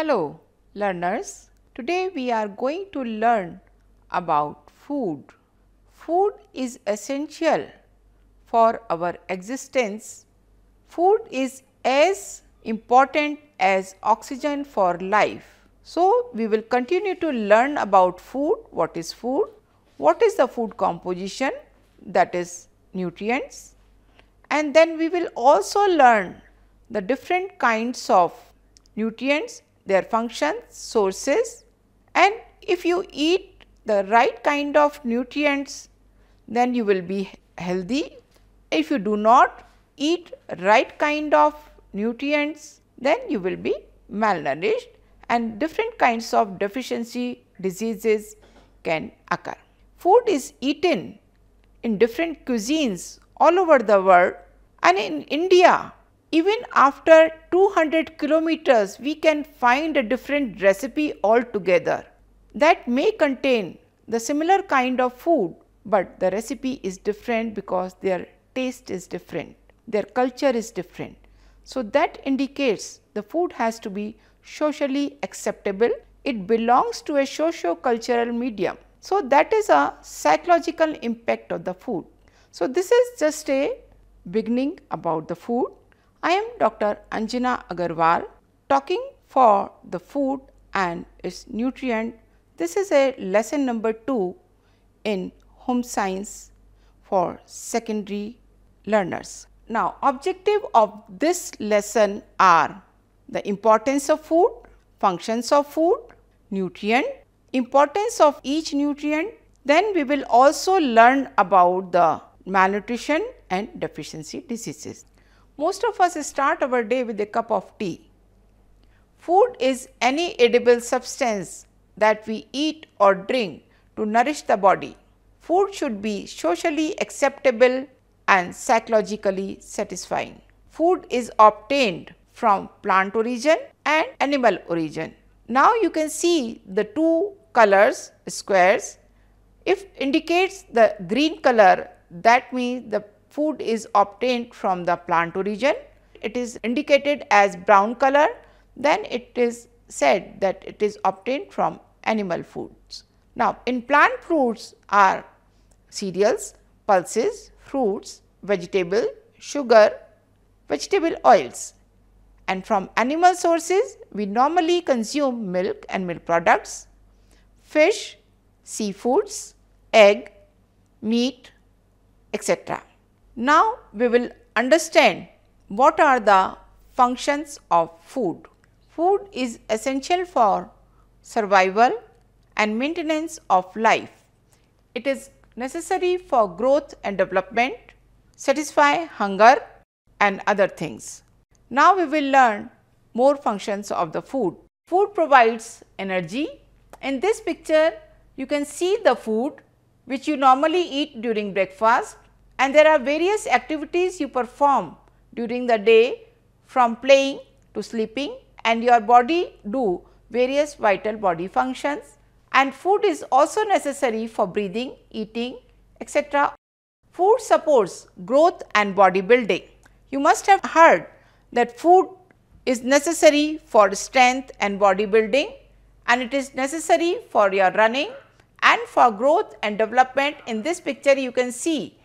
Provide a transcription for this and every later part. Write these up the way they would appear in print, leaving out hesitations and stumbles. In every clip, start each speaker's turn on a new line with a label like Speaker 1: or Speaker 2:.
Speaker 1: Hello learners, today we are going to learn about food. Food is essential for our existence. Food is as important as oxygen for life. So, we will continue to learn about food, what is the food composition, that is nutrients, and then we will also learn the different kinds of nutrients, their functions, sources, and if you eat the right kind of nutrients, then you will be healthy. If you do not eat right kind of nutrients, then you will be malnourished and different kinds of deficiency diseases can occur. Food is eaten in different cuisines all over the world, and in India even after 200 kilometers we can find a different recipe altogether that may contain the similar kind of food, but the recipe is different because their taste is different, their culture is different. So, that indicates the food has to be socially acceptable, it belongs to a socio-cultural medium. So, that is a psychological impact of the food. So, this is just a beginning about the food. I am Dr. Anjana Agarwal talking for the food and its nutrient. This is a lesson number 2 in home science for secondary learners. Now, objective of this lesson are the importance of food, functions of food, nutrient, importance of each nutrient, then we will also learn about the malnutrition and deficiency diseases. Most of us start our day with a cup of tea. Food is any edible substance that we eat or drink to nourish the body. Food should be socially acceptable and psychologically satisfying. Food is obtained from plant origin and animal origin. Now, you can see the two colors squares. If indicates the green color, that means the food is obtained from the plant origin. It is indicated as brown color, then it is said that it is obtained from animal foods. Now, in plant foods are cereals, pulses, fruits, vegetable, sugar, vegetable oils, and from animal sources we normally consume milk and milk products, fish, seafoods, egg, meat, etc. Now, we will understand what are the functions of food. Food is essential for survival and maintenance of life. It is necessary for growth and development, satisfy hunger and other things. Now, we will learn more functions of the food. Food provides energy. In this picture, you can see the food which you normally eat during breakfast, and there are various activities you perform during the day from playing to sleeping, and your body do various vital body functions, and food is also necessary for breathing, eating, etc. Food supports growth and bodybuilding. You must have heard that food is necessary for strength and bodybuilding, and it is necessary for your running and for growth and development. In this picture you can see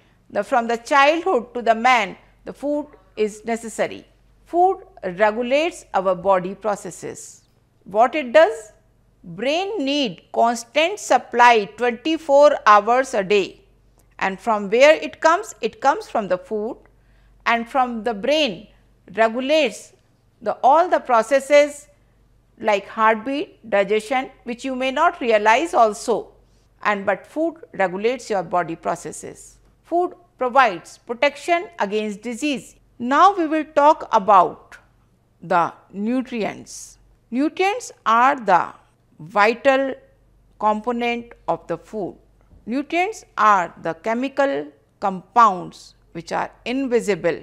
Speaker 1: from the childhood to the man, the food is necessary. Food regulates our body processes. What it does? Brain need constant supply 24 hours a day, and from where it comes? It comes from the food, and from the brain regulates all the processes like heartbeat, digestion, which you may not realize also, but food regulates your body processes. Food provides protection against disease. Now, we will talk about the nutrients. Nutrients are the vital component of the food. Nutrients are the chemical compounds which are invisible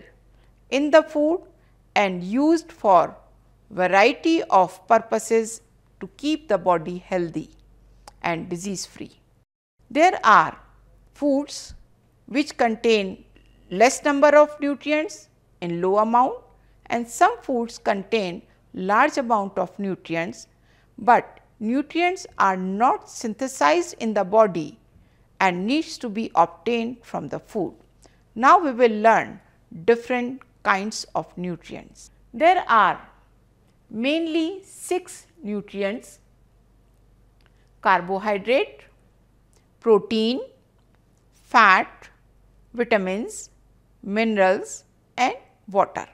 Speaker 1: in the food and used for variety of purposes to keep the body healthy and disease free. There are foods which contain less number of nutrients in low amount, and some foods contain large amount of nutrients, but nutrients are not synthesized in the body and needs to be obtained from the food. Now we will learn different kinds of nutrients. There are mainly 6 nutrients: carbohydrate, protein, fat, vitamins, minerals and water.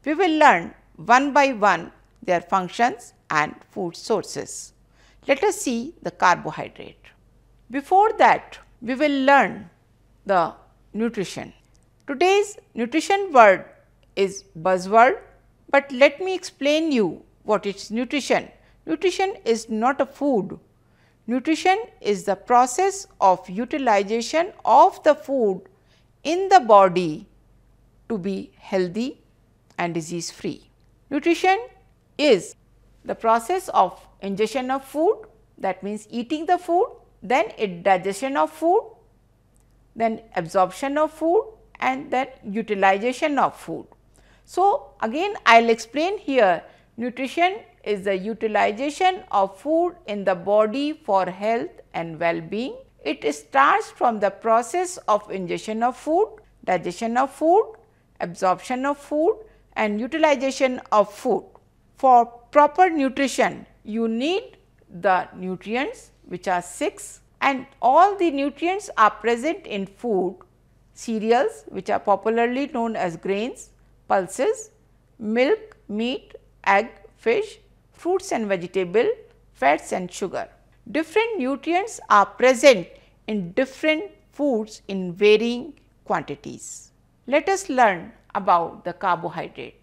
Speaker 1: We will learn one by one their functions and food sources. Let us see the carbohydrate. Before that, we will learn the nutrition. Today's nutrition word is buzzword, but let me explain you what is nutrition. Nutrition is not a food. Nutrition is the process of utilization of the food in the body to be healthy and disease free. Nutrition is the process of ingestion of food, that means eating the food, then digestion of food, then absorption of food and then utilization of food. So, again I will explain here, nutrition is the utilization of food in the body for health and well-being. It starts from the process of ingestion of food, digestion of food, absorption of food and utilization of food. For proper nutrition, you need the nutrients, which are 6, and all the nutrients are present in food: cereals, which are popularly known as grains, pulses, milk, meat, egg, fish, fruits and vegetable, fats and sugar. Different nutrients are present in different foods in varying quantities. Let us learn about the carbohydrate.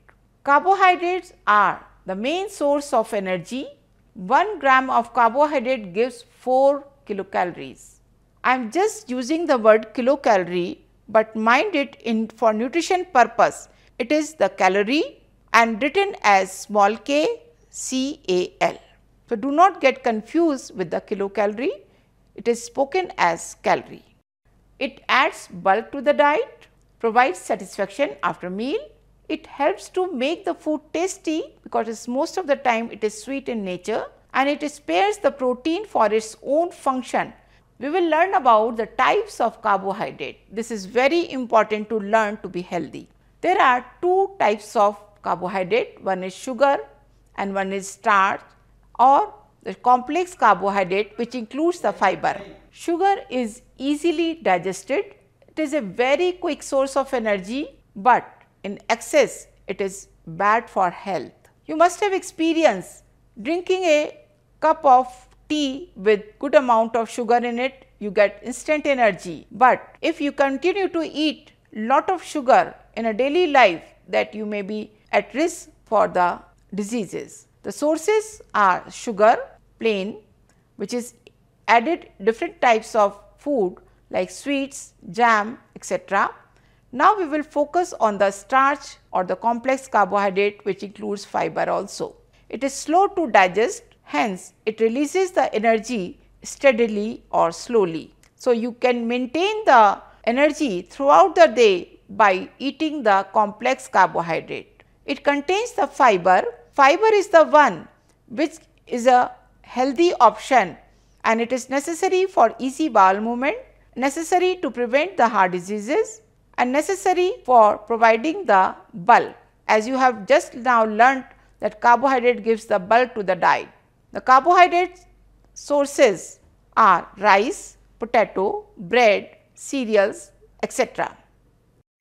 Speaker 1: Carbohydrates are the main source of energy. 1 gram of carbohydrate gives 4 kilocalories. I am just using the word kilocalorie, but mind it, for nutrition purpose, it is the calorie and written as small k CAL. So, do not get confused with the kilocalorie, it is spoken as calorie. It adds bulk to the diet, provides satisfaction after meal. It helps to make the food tasty because most of the time it is sweet in nature, and it spares the protein for its own function. We will learn about the types of carbohydrate. This is very important to learn to be healthy. There are 2 types of carbohydrate, one is sugar and one is starch or the complex carbohydrate, which includes the fiber. Sugar is easily digested. It is a very quick source of energy, but in excess it is bad for health. You must have experienced drinking a cup of tea with good amount of sugar in it, you get instant energy. But if you continue to eat lot of sugar in a daily life, that you may be at risk for the diseases. The sources are sugar, plain, which is added different types of food like sweets, jam, etc. Now we will focus on the starch or the complex carbohydrate, which includes fiber also. It is slow to digest, hence it releases the energy steadily or slowly. So, you can maintain the energy throughout the day by eating the complex carbohydrate. It contains the fiber. Fiber is the one which is a healthy option, and it is necessary for easy bowel movement, necessary to prevent the heart diseases and necessary for providing the bulk. As you have just now learnt that carbohydrate gives the bulk to the diet. The carbohydrate sources are rice, potato, bread, cereals, etc.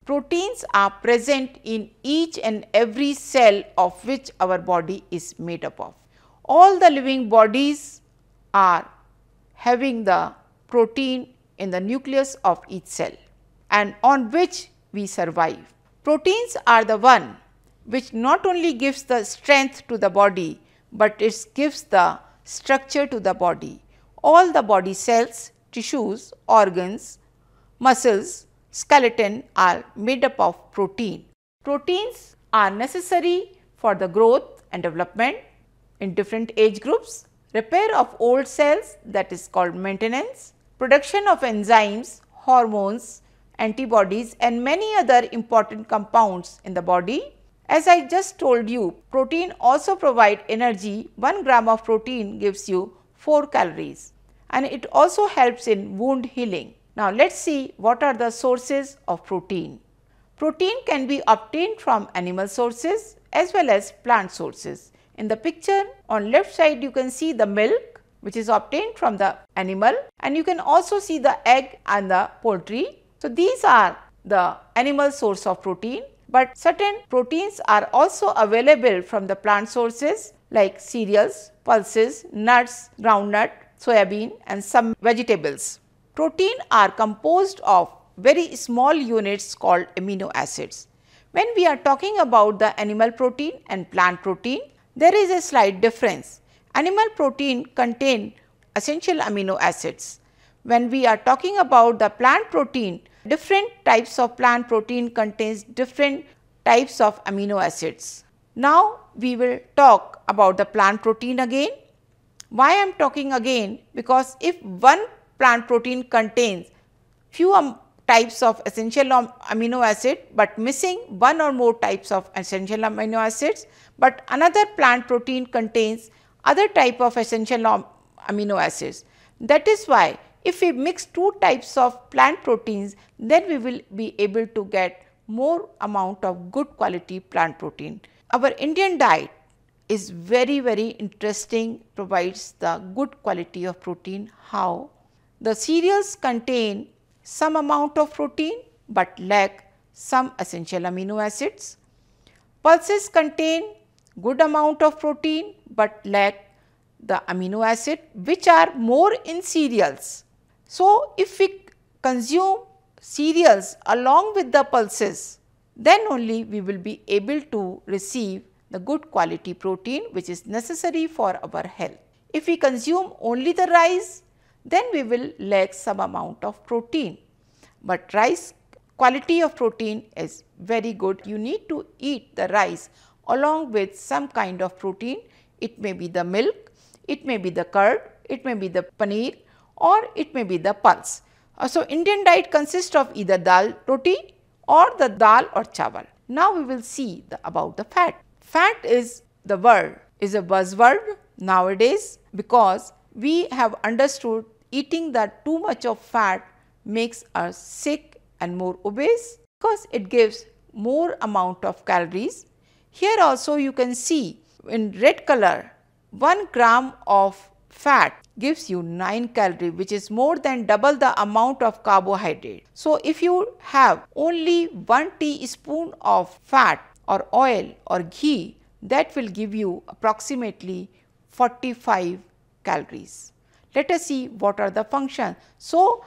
Speaker 1: Proteins are present in each and every cell of which our body is made up of. All the living bodies are having the protein in the nucleus of each cell and on which we survive. Proteins are the one which not only gives the strength to the body, but it gives the structure to the body. All the body cells, tissues, organs, muscles, skeleton are made up of protein. Proteins are necessary for the growth and development in different age groups, repair of old cells, that is called maintenance, production of enzymes, hormones, antibodies and many other important compounds in the body, As I just told you, protein also provide energy. 1 gram of protein gives you 4 calories, and it also helps in wound healing. Now, let us see what are the sources of protein. Protein can be obtained from animal sources as well as plant sources. In the picture on left side, you can see the milk which is obtained from the animal, and you can also see the egg and the poultry. So, these are the animal source of protein, but certain proteins are also available from the plant sources like cereals, pulses, nuts, groundnut, soybean and some vegetables. Protein are composed of very small units called amino acids. When we are talking about the animal protein and plant protein, there is a slight difference. Animal protein contain essential amino acids. When we are talking about the plant protein, different types of plant protein contains different types of amino acids. Now, we will talk about the plant protein again. Why I am talking again? Because if one plant protein contains few types of essential amino acid, but missing one or more types of essential amino acids, but another plant protein contains other type of essential amino acids. That is why if we mix two types of plant proteins, then we will be able to get more amount of good quality plant protein. Our Indian diet is very interesting, provides the good quality of protein. How? The cereals contain some amount of protein, but lack some essential amino acids. Pulses contain good amount of protein, but lack the amino acid which are more in cereals. So, if we consume cereals along with the pulses, then only we will be able to receive the good quality protein which is necessary for our health. If we consume only the rice, then we will lack some amount of protein, but rice quality of protein is very good. You need to eat the rice along with some kind of protein. It may be the milk, it may be the curd, it may be the paneer, or it may be the pulse. So, Indian diet consists of either dal roti or the dal or chawal. Now, we will see about the fat. Fat is the word, is a buzzword nowadays, because we have understood eating that too much of fat makes us sick and more obese, because it gives more amount of calories. Here also you can see in red color 1 gram of fat gives you 9 calories, which is more than double the amount of carbohydrate. So, if you have only 1 teaspoon of fat or oil or ghee, that will give you approximately 45 calories. Let us see what are the functions. So,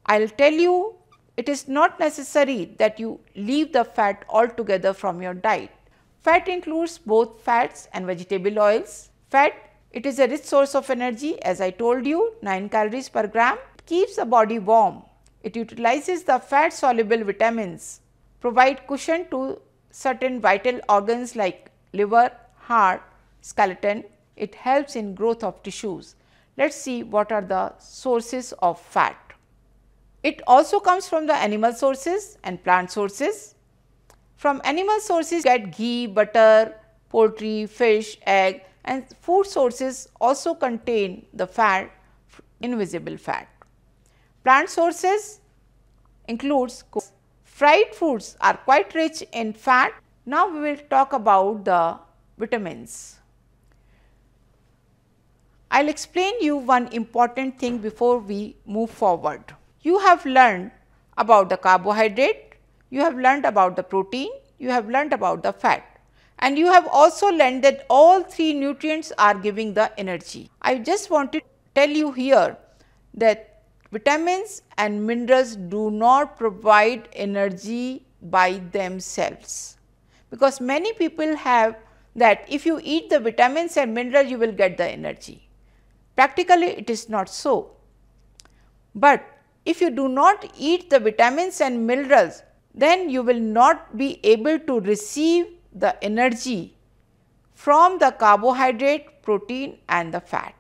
Speaker 1: I will tell you, it is not necessary that you leave the fat altogether from your diet. Fat includes both fats and vegetable oils. Fat, it is a rich source of energy, as I told you, 9 calories per gram. It keeps the body warm. It utilizes the fat soluble vitamins, provide cushion to certain vital organs like liver, heart, skeleton. It helps in growth of tissues. Let us see what are the sources of fat. It also comes from the animal sources and plant sources. From animal sources get ghee, butter, poultry, fish, egg, and food sources also contain the fat, invisible fat. Plant sources includes fried foods are quite rich in fat. Now, we will talk about the vitamins. I will explain you one important thing before we move forward. You have learned about the carbohydrate, you have learned about the protein, you have learned about the fat, and you have also learned that all three nutrients are giving the energy. I just want to tell you here that vitamins and minerals do not provide energy by themselves, because many people have that if you eat the vitamins and minerals you will get the energy. Practically it is not so, but if you do not eat the vitamins and minerals, then you will not be able to receive the energy from the carbohydrate, protein and the fat.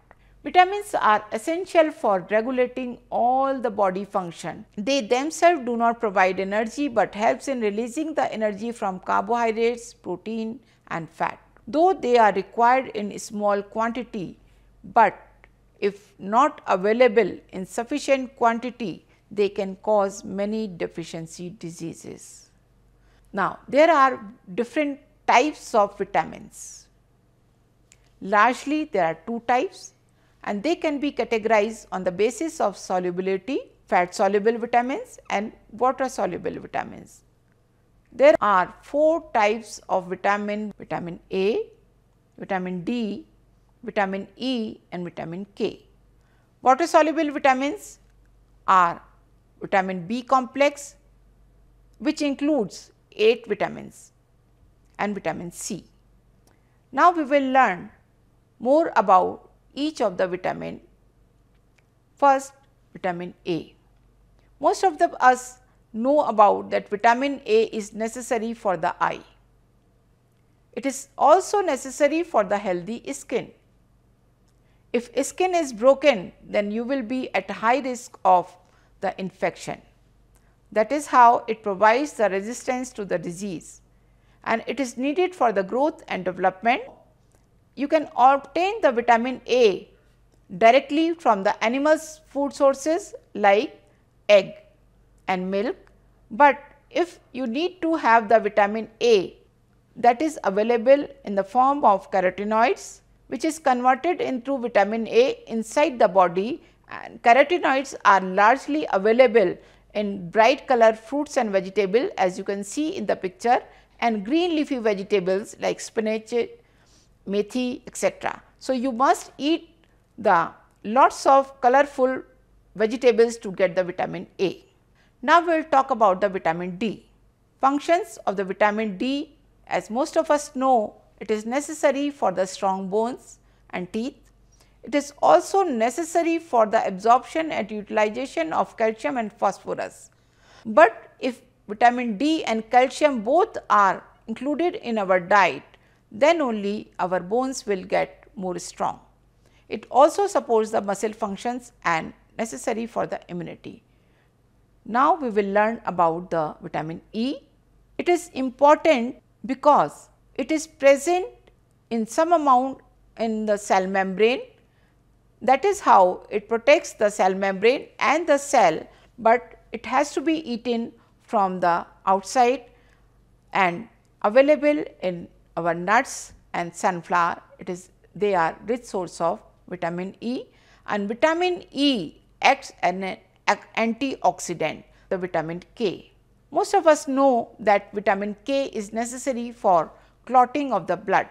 Speaker 1: Vitamins are essential for regulating all the body function. They themselves do not provide energy, but helps in releasing the energy from carbohydrates, protein and fat. Though they are required in small quantity, but if not available in sufficient quantity, they can cause many deficiency diseases. Now, there are different types of vitamins. Largely, there are two types, and they can be categorized on the basis of solubility, fat soluble vitamins and water soluble vitamins. There are four types of vitamin: vitamin A, vitamin D, vitamin E and vitamin K. Water soluble vitamins are vitamin B complex, which includes 8 vitamins, and vitamin C. Now, we will learn more about each of the vitamin. First, vitamin A. Most of us know about that vitamin A is necessary for the eye. It is also necessary for the healthy skin. If skin is broken, then you will be at high risk of the infection. That is how it provides the resistance to the disease, and it is needed for the growth and development. You can obtain the vitamin A directly from the animals' food sources like egg and milk, but if you need to have the vitamin A, that is available in the form of carotenoids, which is converted into vitamin A inside the body, and carotenoids are largely available in bright color fruits and vegetables, as you can see in the picture, and green leafy vegetables like spinach, methi, etc. So, you must eat the lots of colorful vegetables to get the vitamin A. Now, we will talk about the vitamin D. Functions of the vitamin D, as most of us know, it is necessary for the strong bones and teeth. It is also necessary for the absorption and utilization of calcium and phosphorus. But if vitamin D and calcium both are included in our diet, then only our bones will get more strong. It also supports the muscle functions and necessary for the immunity. Now, we will learn about the vitamin E. It is important because it is present in some amount in the cell membrane. That is how it protects the cell membrane and the cell, but it has to be eaten from the outside and available in our nuts and sunflower. They are rich source of vitamin E, and vitamin E acts as an antioxidant, the vitamin K. Most of us know that vitamin K is necessary for clotting of the blood,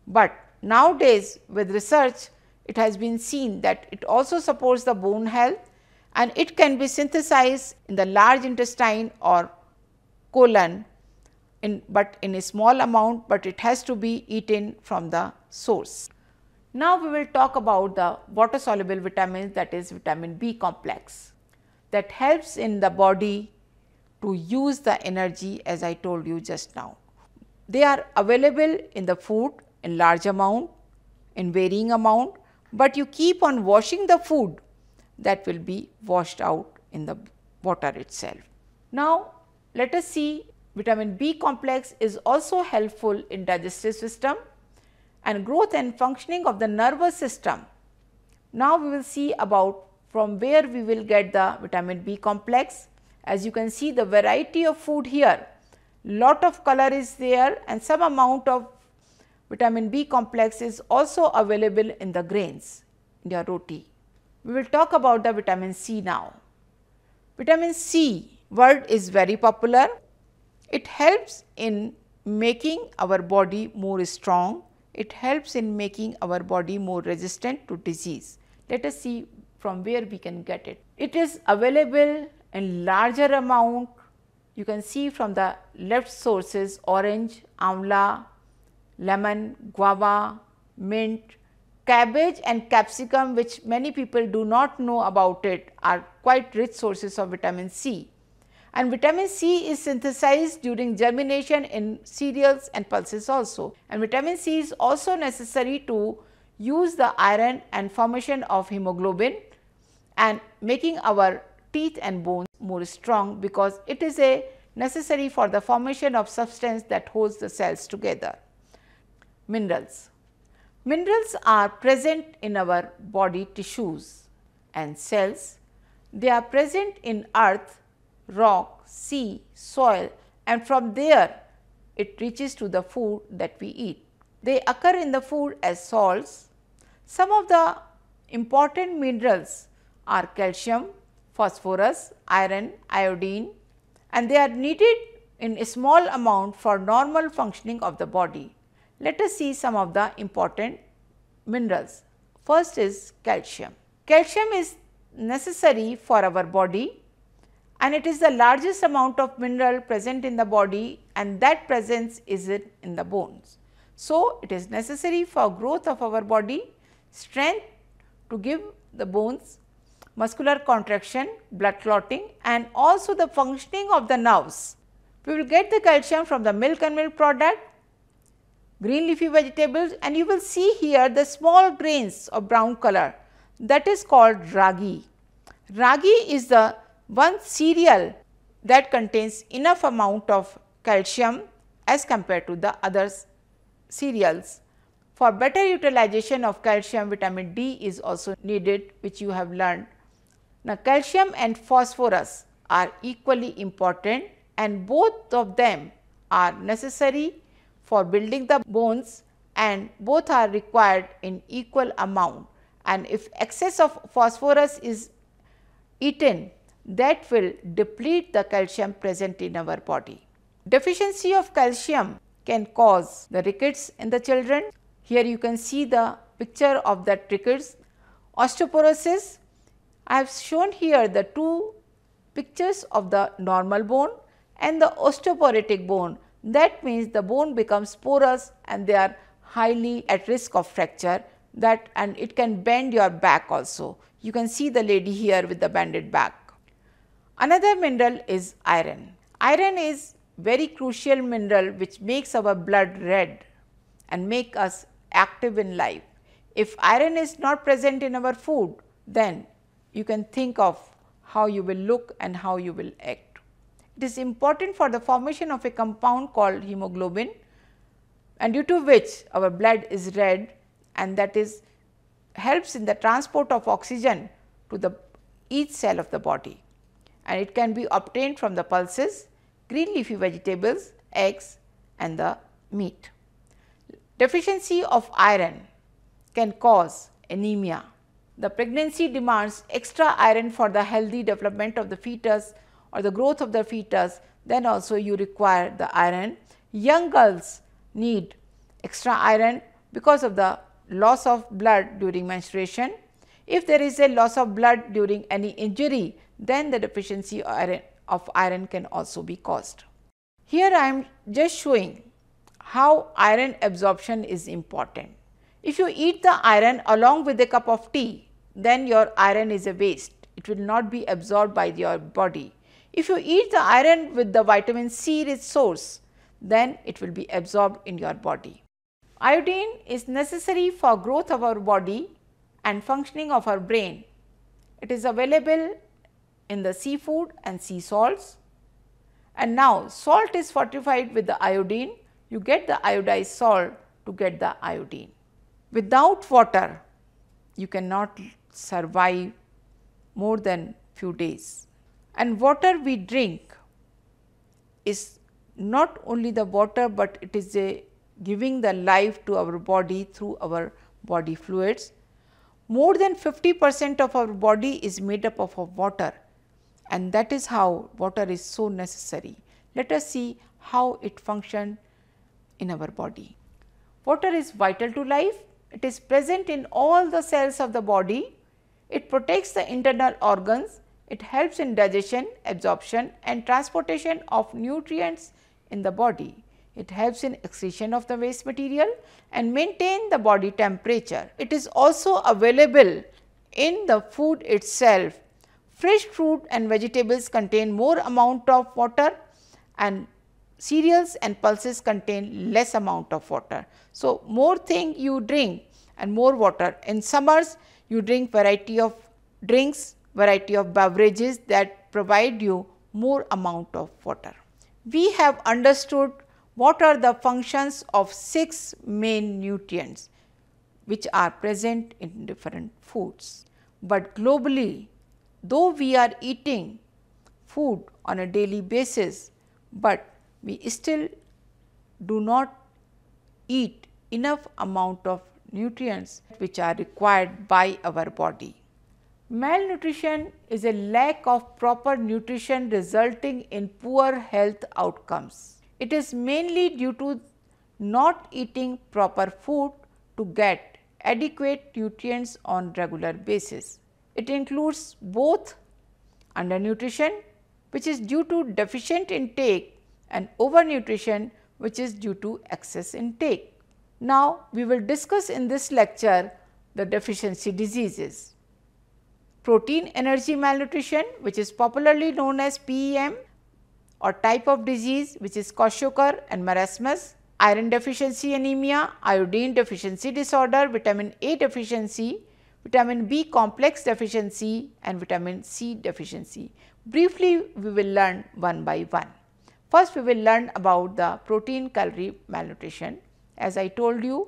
Speaker 1: but nowadays with research it has been seen that it also supports the bone health, and it can be synthesized in the large intestine or colon, but in a small amount, but it has to be eaten from the source. Now, we will talk about the water soluble vitamins, that is vitamin B complex, that helps in the body to use the energy, as I told you just now. They are available in the food in large amount, in varying amount, but you keep on washing the food, that will be washed out in the water itself. Now, let us see, vitamin B complex is also helpful in digestive system and growth and functioning of the nervous system. Now, we will see about from where we will get the vitamin B complex. As you can see the variety of food here, lot of color is there, and some amount of vitamin B complex is also available in the grains in your roti. We will talk about the vitamin C now. Vitamin C word is very popular. It helps in making our body more strong. It helps in making our body more resistant to disease. Let us see from where we can get it. It is available in larger amount. You can see from the left sources: orange, amla, lemon, guava, mint, cabbage and capsicum, which many people do not know about it, are quite rich sources of vitamin C. And vitamin C is synthesized during germination in cereals and pulses also. And vitamin C is also necessary to use the iron and formation of hemoglobin and making our teeth and bones more strong, because it is a necessary for the formation of substance that holds the cells together. Minerals. Minerals are present in our body tissues and cells. They are present in earth, rock, sea, soil, and from there it reaches to the food that we eat. They occur in the food as salts. Some of the important minerals are calcium, phosphorus, iron, iodine, and they are needed in a small amount for normal functioning of the body. Let us see some of the important minerals. First is calcium. Calcium is necessary for our body, and it is the largest amount of mineral present in the body, and that presence is in the bones. So, it is necessary for growth of our body, strength to give the bones, muscular contraction, blood clotting, and also the functioning of the nerves. We will get the calcium from the milk and milk product, green leafy vegetables, and you will see here the small grains of brown color, that is called ragi. Ragi is the one cereal that contains enough amount of calcium as compared to the other cereals. For better utilization of calcium, vitamin D is also needed, which you have learned. Now, calcium and phosphorus are equally important, and both of them are necessary for building the bones, and both are required in equal amount, and if excess of phosphorus is eaten, that will deplete the calcium present in our body. Deficiency of calcium can cause the rickets in the children. Here you can see the picture of that rickets. Osteoporosis, I have shown here the two pictures of the normal bone and the osteoporotic bone. That means the bone becomes porous and they are highly at risk of fracture, and it can bend your back also. You can see the lady here with the bended back. Another mineral is iron. Iron is very crucial mineral which makes our blood red and make us active in life. If iron is not present in our food, then you can think of how you will look and how you will act. It is important for the formation of a compound called hemoglobin, and due to which our blood is red, and that is helps in the transport of oxygen to the each cell of the body, and it can be obtained from the pulses, green leafy vegetables, eggs, and the meat. Deficiency of iron can cause anemia. The pregnancy demands extra iron for the healthy development of the fetus or the growth of the fetus, then also you require the iron. Young girls need extra iron because of the loss of blood during menstruation. If there is a loss of blood during any injury, then the deficiency of iron can also be caused. Here I am just showing how iron absorption is important. If you eat the iron along with a cup of tea, then your iron is a waste. It will not be absorbed by your body. If you eat the iron with the vitamin C rich source, then it will be absorbed in your body. Iodine is necessary for growth of our body and functioning of our brain. It is available in the seafood and sea salts. And now salt is fortified with the iodine. You get the iodized salt to get the iodine. Without water, you cannot survive more than few days. And water we drink is not only the water, but it is giving the life to our body through our body fluids. More than 50% of our body is made up of water, and that is how water is so necessary. Let us see how it functions in our body. Water is vital to life. It is present in all the cells of the body. It protects the internal organs. It helps in digestion, absorption, and transportation of nutrients in the body. It helps in excretion of the waste material and maintain the body temperature. It is also available in the food itself. Fresh fruit and vegetables contain more amount of water, and cereals and pulses contain less amount of water. So, more thing you drink and more water. In summers, you drink variety of drinks, variety of beverages that provide you more amount of water. We have understood what are the functions of 6 main nutrients which are present in different foods. But globally, though we are eating food on a daily basis, but we still do not eat enough amount of nutrients which are required by our body. Malnutrition is a lack of proper nutrition resulting in poor health outcomes. It is mainly due to not eating proper food to get adequate nutrients on regular basis. It includes both undernutrition, which is due to deficient intake, and overnutrition, which is due to excess intake. Now, we will discuss in this lecture the deficiency diseases. Protein energy malnutrition, which is popularly known as PEM, or type of disease which is Kwashiorkor and marasmus. Iron deficiency anemia, iodine deficiency disorder, vitamin A deficiency, vitamin B complex deficiency, and vitamin C deficiency. Briefly, we will learn one by one. First, we will learn about the protein calorie malnutrition. As I told you,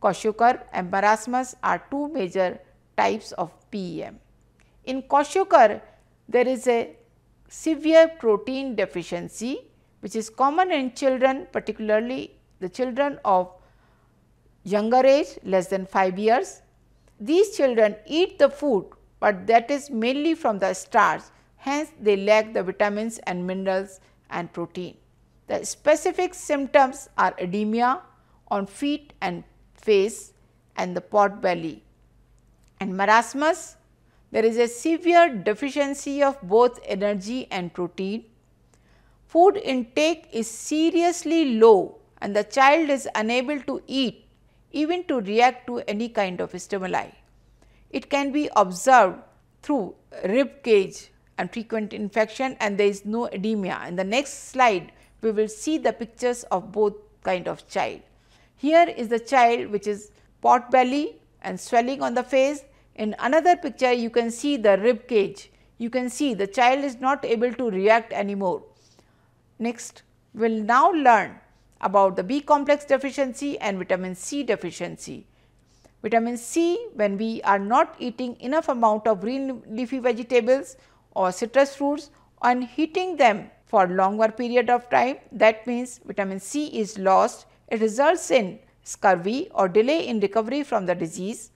Speaker 1: Kwashiorkor and marasmus are two major types of PEM. In Kwashiorkor, there is a severe protein deficiency which is common in children, particularly the children of younger age, less than 5 years. These children eat the food, but that is mainly from the starch, hence they lack the vitamins and minerals and protein. The specific symptoms are edema on feet and face and the pot belly. And marasmus, there is a severe deficiency of both energy and protein. Food intake is seriously low and the child is unable to eat, even to react to any kind of stimuli. It can be observed through rib cage and frequent infection, and there is no edema. In the next slide, we will see the pictures of both kind of child. Here is the child which is pot belly and swelling on the face. In another picture, you can see the rib cage. You can see the child is not able to react anymore. Next, we will now learn about the B complex deficiency and vitamin C deficiency. Vitamin C, when we are not eating enough amount of green leafy vegetables or citrus fruits and heating them for longer period of time, that means vitamin C is lost. It results in scurvy or delay in recovery from the disease.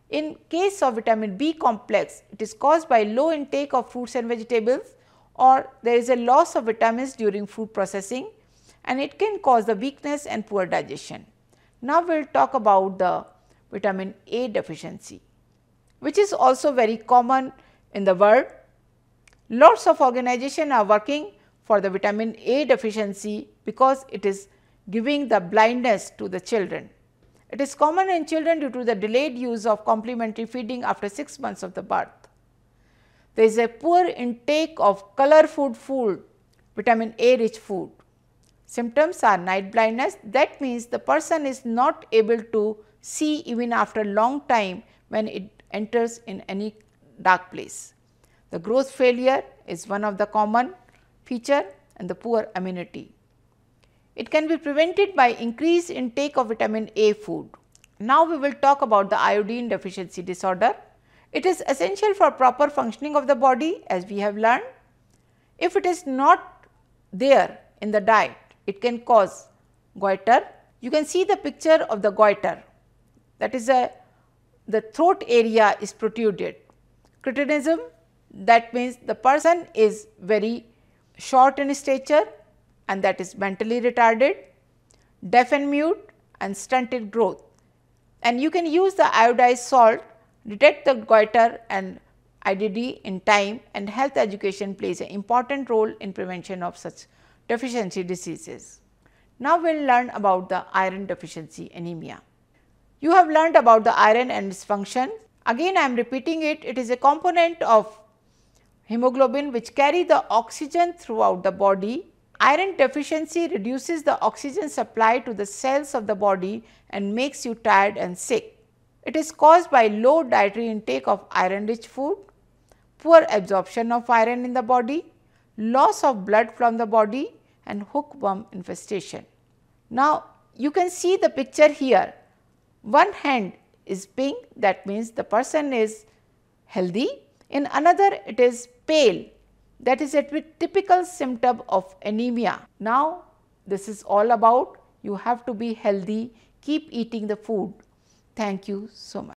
Speaker 1: In case of vitamin B complex, it is caused by low intake of fruits and vegetables, or there is a loss of vitamins during food processing, and it can cause the weakness and poor digestion. Now, we will talk about the vitamin A deficiency, which is also very common in the world. Lots of organizations are working for the vitamin A deficiency because it is giving the blindness to the children. It is common in children due to the delayed use of complementary feeding after 6 months of the birth. There is a poor intake of colorful food, vitamin A rich food. Symptoms are night blindness, that means the person is not able to see even after a long time when it enters in any dark place. The growth failure is one of the common feature, and the poor immunity. It can be prevented by increased intake of vitamin A food. Now, we will talk about the iodine deficiency disorder. It is essential for proper functioning of the body, as we have learned. If it is not there in the diet, it can cause goiter. You can see the picture of the goiter, that is the throat area is protruded. Cretinism, that means the person is very short in stature and that is mentally retarded, deaf and mute and stunted growth. And you can use the iodized salt, detect the goiter and IDD in time, and health education plays an important role in prevention of such deficiency diseases. Now, we will learn about the iron deficiency anemia. You have learned about the iron and its function. Again, I am repeating it. It is a component of hemoglobin which carry the oxygen throughout the body. Iron deficiency reduces the oxygen supply to the cells of the body and makes you tired and sick. It is caused by low dietary intake of iron rich food, poor absorption of iron in the body, loss of blood from the body and hookworm infestation. Now, you can see the picture here. One hand is pink, that means the person is healthy. In another, it is pale, that is a typical symptom of anemia. Now, this is all about you have to be healthy, keep eating the food. Thank you so much.